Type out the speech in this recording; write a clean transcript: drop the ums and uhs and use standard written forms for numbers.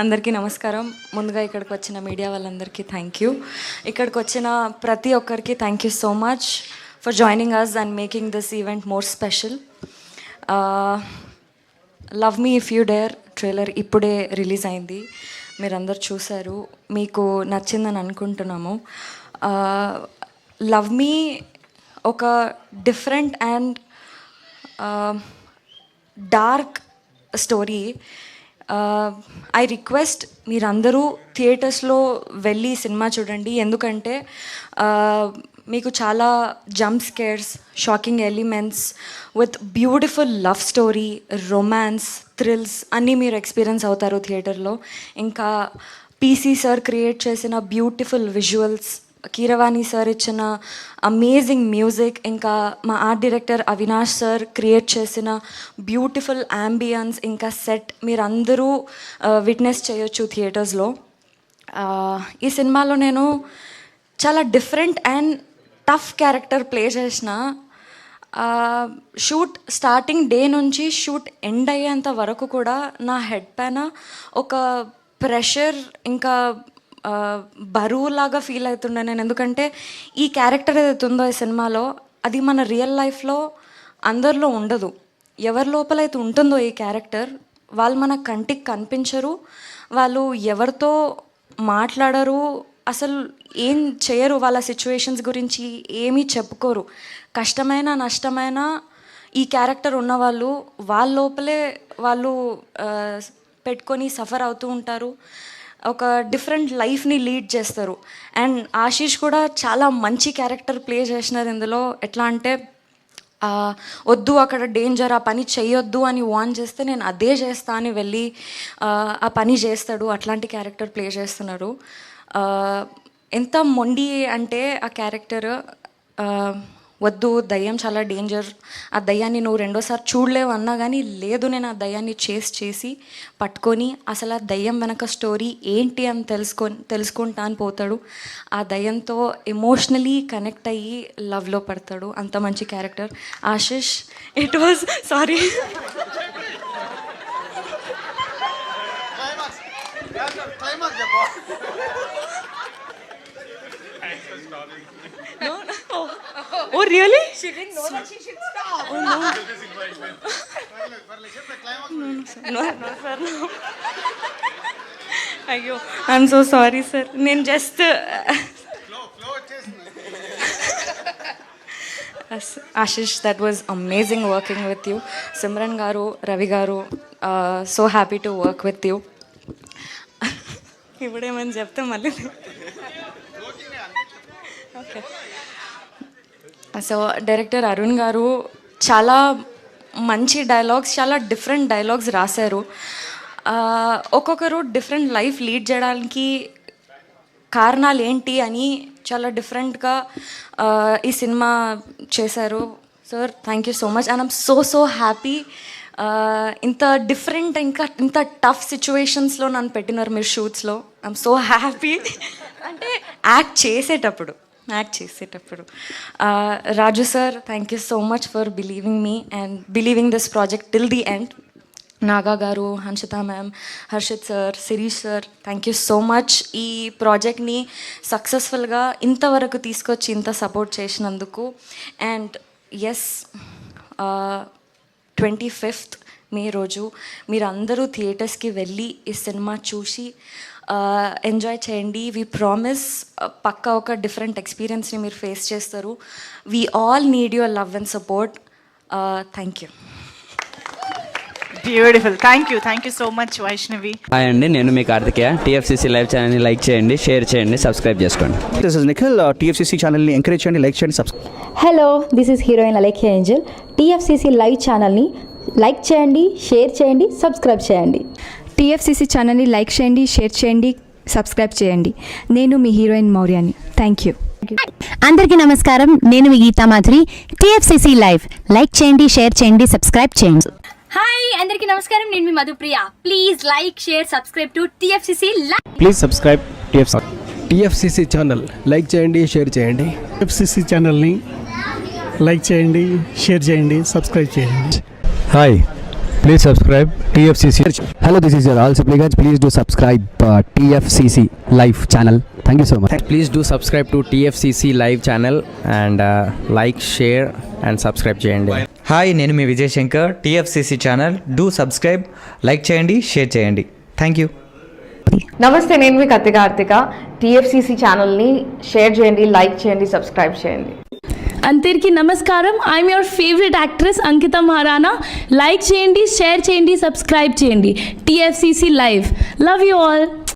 అందరికీ నమస్కారం. ముందుగా ఇక్కడికి వచ్చిన మీడియా వాళ్ళందరికీ థ్యాంక్ యూ. ఇక్కడికి వచ్చిన ప్రతి ఒక్కరికి thank you so much for joining us and making this event more special. Love me if you dare trailer ఇప్పుడే రిలీజ్ అయింది. మీరందరూ చూశారు, మీకు నచ్చిందని అనుకుంటున్నాము. లవ్ మీ ఒక different and dark story. I request మీరందరూ థియేటర్స్లో వెళ్ళి సినిమా చూడండి, ఎందుకంటే మీకు చాలా jump scares, shocking elements with beautiful love story, romance, thrills అన్నీ మీరు ఎక్స్పీరియన్స్ అవుతారు థియేటర్లో. ఇంకా పీసీ సార్ క్రియేట్ చేసిన బ్యూటిఫుల్ విజువల్స్, కీరవాణి సార్ ఇచ్చిన అమేజింగ్ మ్యూజిక్, ఇంకా మా art director Avinash sir create చేసిన బ్యూటిఫుల్ యాంబియన్స్, ఇంకా సెట్ మీరందరూ విట్నెస్ చేయొచ్చు థియేటర్స్లో. ఈ సినిమాలో నేను చాలా different and tough character play చేసిన. షూట్ స్టార్టింగ్ డే నుంచి షూట్ ఎండ్ అయ్యేంత వరకు కూడా నా హెడ్ పైన ఒక ప్రెషర్, ఇంకా బరువులాగా ఫీల్ అవుతుండే నేను. ఎందుకంటే ఈ క్యారెక్టర్ ఏదైతే ఉందో ఈ సినిమాలో, అది మన రియల్ లైఫ్లో అందరిలో ఉండదు. ఎవరి లోపలైతే ఉంటుందో ఈ క్యారెక్టర్, వాళ్ళు మన కంటికి కనిపించరు, వాళ్ళు ఎవరితో మాట్లాడరు, అసలు ఏం చేయరు, వాళ్ళ సిచ్యువేషన్స్ గురించి ఏమీ చెప్పుకోరు. కష్టమైన నష్టమైన ఈ క్యారెక్టర్ ఉన్నవాళ్ళు వాళ్ళ లోపలే వాళ్ళు పెట్టుకొని సఫర్ అవుతూ ఉంటారు, ఒక డిఫరెంట్ లైఫ్ని లీడ్ చేస్తారు. అండ్ ఆశీష్ కూడా చాలా మంచి క్యారెక్టర్ ప్లే చేసినారు ఇందులో. ఎట్లా అంటే వద్దు అక్కడ డేంజర్, ఆ పని చెయ్యొద్దు అని వార్న్ చేస్తే నేను అదే చేస్తా అని వెళ్ళి ఆ పని చేస్తాడు. అట్లాంటి క్యారెక్టర్ ప్లే చేస్తున్నారు. ఎంత మొండి అంటే ఆ క్యారెక్టర్, వద్దు దయ్యం చాలా డేంజర్, ఆ దయ్యాన్ని నువ్వు రెండోసారి చూడలేవు అన్నా కానీ లేదు, నేను ఆ దయ్యాన్ని చేసి పట్టుకొని అసలు ఆ దయ్యం వెనక స్టోరీ ఏంటి అని తెలుసుకుంటా అని పోతాడు. ఆ దయ్యంతో ఎమోషనలీ కనెక్ట్ అయ్యి లవ్లో పడతాడు. అంత మంచి character Ashish. It was sorry No. Oh, really? She didn't know that she should stop. Oh, no. No, sir, no. Ayyo, I'm so sorry, sir. నేను just Ashish, that was amazing working with you. Simran garu, Ravi garu, so happy to work with you. ఇప్పుడేమని చెప్తే మళ్ళీ okay. So director Arun గారు చాలా మంచి dialogues, చాలా different dialogues రాశారు. ఒక్కొక్కరు different life lead చేయడానికి కారణాలు ఏంటి అని చాలా డిఫరెంట్గా ఈ సినిమా చేశారు. Sir thank you so much and I'm so happy. ఇంత డిఫరెంట్, ఇంకా ఇంత టఫ్ సిచ్యువేషన్స్లో నన్ను పెట్టినారు మీరు షూట్స్లో. I'm so happy. అంటే యాక్ట్ చేసేటప్పుడు Raju sir thank you so much for believing me and believing this project till the end. Naga garu, Hanshitha ma'am, Harshith sir, Sirish sir thank you so much. ఈ ప్రాజెక్ట్ని సక్సెస్ఫుల్గా ఇంతవరకు తీసుకొచ్చి ఇంత సపోర్ట్ చేసినందుకు. అండ్ ఎస్, 25th మే రోజు మీరందరూ థియేటర్స్కి వెళ్ళి ఈ సినిమా చూసి ఎంజాయ్ చేయండి. వీ ప్రామిస్ పక్కా ఒక డిఫరెంట్ ఎక్స్పీరియన్స్ని మీరు ఫేస్ చేస్తారు. We all need your love and support. Thank you. Beautiful. Thank you so much Vaishnavi. Hi అండి, నేను మీ కార్తికేయ. టీఎఫ్సీసీ లైవ్ ఛానల్ని లైక్ చేయండి, షేర్ చేయండి, సబ్స్క్రైబ్ చేసుకోండి. This is Nikhil. టీఎఫ్సీసీ ఛానల్ని ఎంకరేజ్ చేయండి, లైక్ చేయండి, subscribe. Hello, this is heroine Alekhya Angel. TFCC live ఛానల్ని లైక్ చేయండి, షేర్ చేయండి, సబ్స్క్రైబ్ చేయండి. టీఎఫ్సీసీ ఛానల్ని లైక్ చేయండి, షేర్ చేయండి, సబ్స్క్రైబ్ చేయండి. నేను మీ హీరోయిన్ మౌర్యాని. Thank you. అందరికీ నమస్కారం, నేను మీ Geetha Madhuri. TFCC live like చేయండి, షేర్ చేయండి, సబ్స్క్రైబ్ చేయండి. హాయ్ అందరికీ నమస్కారం, నేను మీ Madhupriya. Please like, share, subscribe to TFCC live. Please subscribe TFCC channel like చేయండి, షేర్ చేయండి. టీఎఫ్సీసీ ఛానల్ని లైక్ చేయండి, షేర్ చేయండి, సబ్స్క్రైబ్ చేయండి. Hi, please subscribe TFCC. Hello, this is your all supplicants. Please do subscribe TFCC Live channel. Thank you so much. Please do subscribe to TFCC live channel and like share and subscribe చేయండి. Hi, నేను మీ Vijay Shankar. TFCC channel do subscribe, like చేయండి, share చేయండి. Thank you. నమస్తే, నేను మీ Kathi Karthika. TFCC ఛానల్ని share చేయండి, లైక్ చేయండి, సబ్స్క్రైబ్ చేయండి. అందరికీ నమస్కారం. I'm your favourite actress Ankitha Maharana. Like చేయండి, షేర్ చేయండి, సబ్స్క్రైబ్ చేయండి. TFCC live. Love you all.